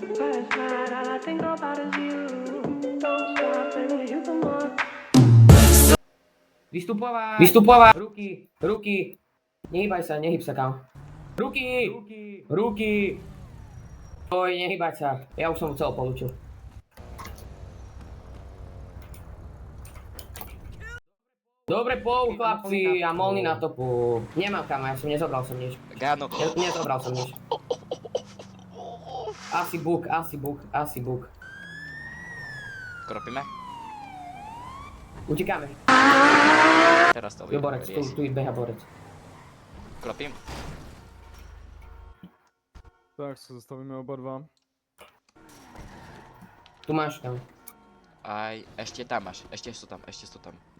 Last night all I think about is you. Don't stop, baby, you come on. Vystupovať! Vystupovať! Ruky! Ruky! Nehýbaj sa, nehyb sa kam. Ruky! Ruky! Oj, nehýbať sa. Ja už som celý polučil. Dobre pol, chlapci, a molny na topu. Nemám kam, ja som nezobral som nič. Gáno. Nezobral som nič. Asi buk. Kropíme? Utíkame. Teraz to Tu borec, tu beha borec. Kropím. Tak sa zastavíme oba dva. Tu máš tam. Aj, ešte tam máš, ešte sú tam.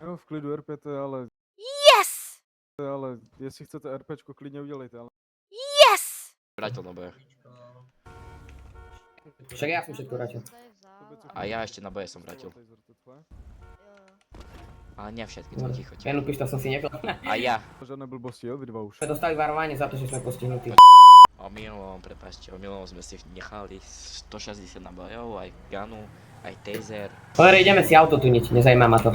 Jo, v klidu RPT, ale... Yes! Ale jestli chcete RPčko, klidně udělejte, ale... Yes! Vrátil do boja. Však ja som všetko vrátil. A ja ešte na boje som vrátil. Ale nie všetky, to ticho. Jednu pištol som si nechal. A ja. Žádné blbosti, jo, vy dva už. Sme dostali varovanie za to, že sme postihnutí. Omylom sme si nechali 160 nabojov, aj ganu, aj taser. Dobre, ideme si auto tuniť, nezajíma ma to.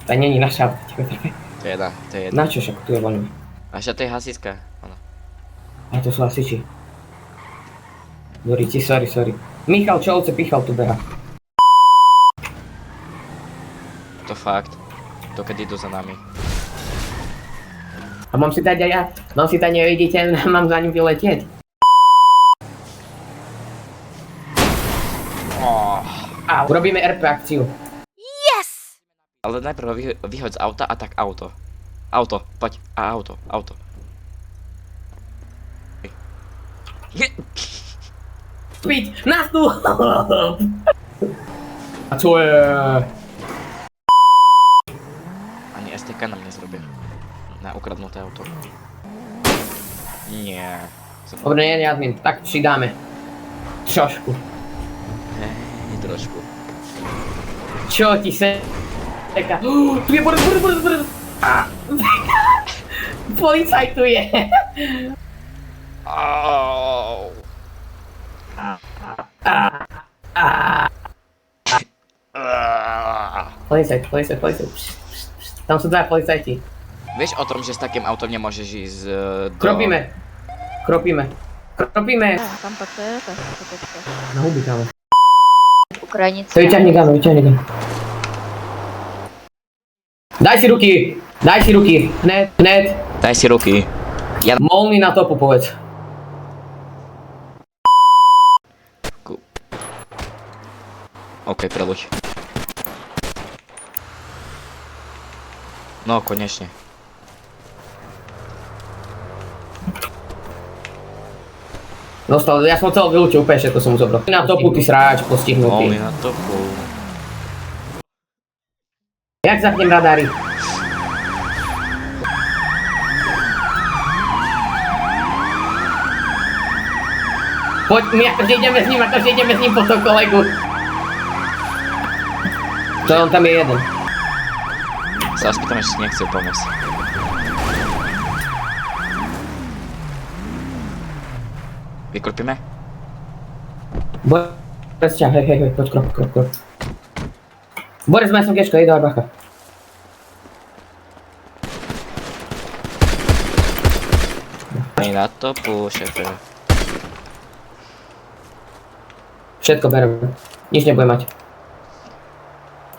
To není naše auto, To je jedna. Na čo však, tu je voľné. A ešte to je hasička, ono. A to sú hasiči. Doríci, sorry. Michal Čovce Pichal tu beha. To fakt. To keď idú za nami. A mám si dať aj ja, nevidíte, mám za ním vyletieť. A urobíme RP akciu. Yes! Ale najprv vyhoď z auta a tak auto. Auto, poď. A auto. Spiť, nastup! A čo je? Ani STK nám nezrobia. Na ukradnuté auto. Nie. Dobre, nie, admin, tak přidáme. Trošku. Hej, trošku. Čo ti se... Teka. Tu je borec. Policaj tu je. Auuu. Policajt. Tam sú dva policajti. Vieš o tom, že s takým autom nemôžeš ísť do... Kropíme. Tam to je, tak to teďka. Na huby, kámo. Ukrajinci. Vyťahni gun. Daj si ruky. Hned. Daj si ruky. Molny na topu, povedz. OK, preluď. No, konečne. Dostal, ja som celý vylúčil, úplne všetko som mu zobral. Na topu, ty sráč, postihnutý. Molny na topu. Jak zapnem radári? Poď, my akože ideme s ním po toho kolegu. To on tam je jeden. Sa vás pýtam, či si nechce pomôcť. Vyklopíme? Borec ťa, hej, poď krop. Borec má som kečko, dávaj bacha. Na topu, šefe. Všetko berem, nič nebude mať.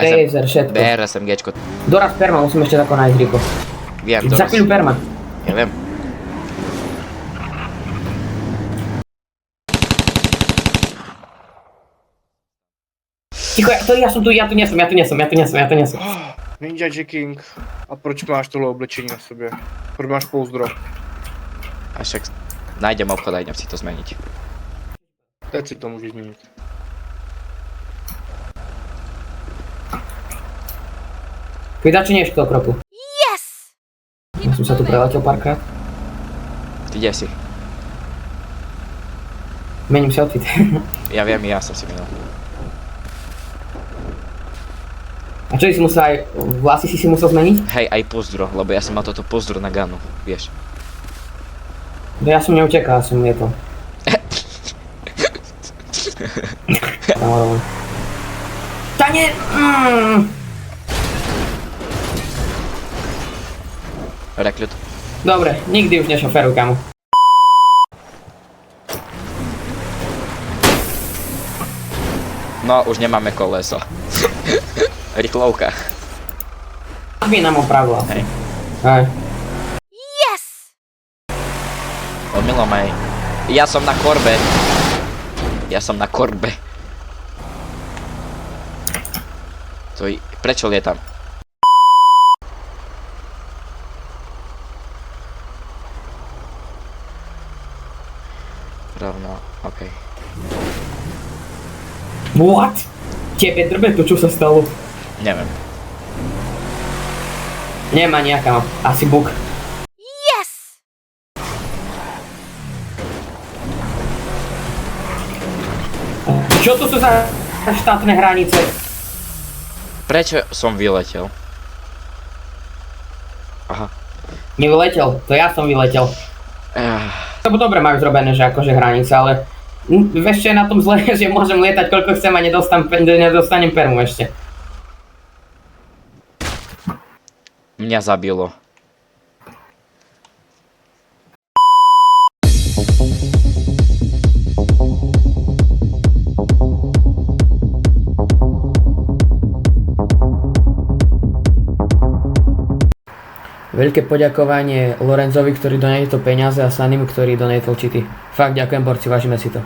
Taser, všetko. BR, SMGčko. Doraz perma, musím ešte tako nájsť rýchlo. Viem, Za chvíľu perma. Ja viem. Ticho, ja tu nesem. Ninja Jacking. A proč máš tohle oblečení na sobě? Proč máš pouzdro? A však nájdem obchod a idem si to zmeniť. Teď si to můžeš změnit. Vydači nie v kroku. Yes! Ja som sa tu preletel párkrát. Ty kde si? Mením si outfit. Ja viem, ja som si minul. A čo si musel aj... Vlasy si musel zmeniť? Hej, aj pozdro, lebo ja som mal toto pozdro na ganu, vieš. No ja som neutekal, som je to. Ta nie... Rekrut. Dobre, nikdy už nešoferuj, kamu. No, už nemáme koleso. Rýchlovka. By nám opravila. Hej. Hej. Omylom aj. Ja som na korbe. Ja som na korbe. Prečo lietam? Rovno, okej. What? Tebe drbe to, čo sa stalo? Neviem. Nemá nejaká, asi bug. Čo tu sú za štátne hranice? Prečo som vyletel? Aha. Nevyletel, to ja som vyletel. Ah, To dobre majú zrobené, že akože hranice, ale... Vieš, čo je na tom zle, že môžem lietať koľko chcem a nedostanem permu ešte. Mňa zabilo. Veľké poďakovanie Lorenzovi, ktorý donatil peniaze a Sanimu, ktorý donatil cheaty. Fakt ďakujem, borci, vážime si to.